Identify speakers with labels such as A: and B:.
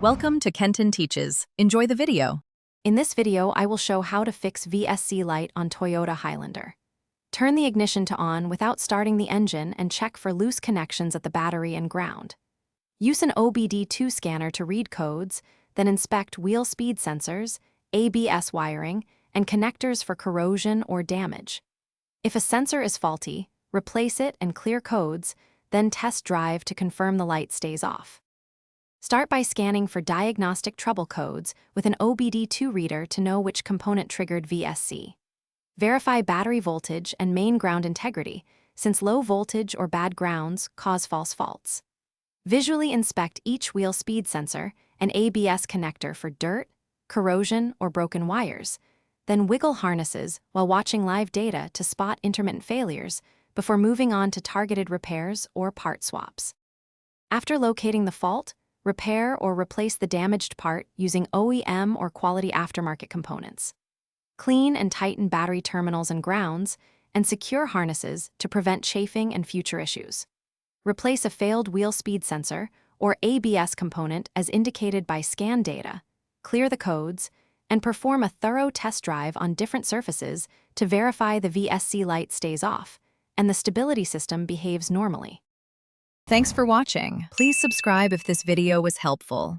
A: Welcome to Kenton Teaches. Enjoy the video.
B: In this video, I will show how to fix VSC Light on Toyota Highlander. Turn the ignition to on without starting the engine and check for loose connections at the battery and ground. Use an OBD2 scanner to read codes, then inspect wheel speed sensors, ABS wiring, and connectors for corrosion or damage. If a sensor is faulty, replace it and clear codes, then test drive to confirm the light stays off. Start by scanning for diagnostic trouble codes with an OBD2 reader to know which component triggered VSC. Verify battery voltage and main ground integrity, since low voltage or bad grounds cause false faults. Visually inspect each wheel speed sensor and ABS connector for dirt, corrosion, or broken wires, then wiggle harnesses while watching live data to spot intermittent failures before moving on to targeted repairs or part swaps. After locating the fault, repair or replace the damaged part using OEM or quality aftermarket components. Clean and tighten battery terminals and grounds, and secure harnesses to prevent chafing and future issues. Replace a failed wheel speed sensor or ABS component as indicated by scan data, clear the codes, and perform a thorough test drive on different surfaces to verify the VSC light stays off and the stability system behaves normally.
A: Thanks for watching. Please subscribe if this video was helpful.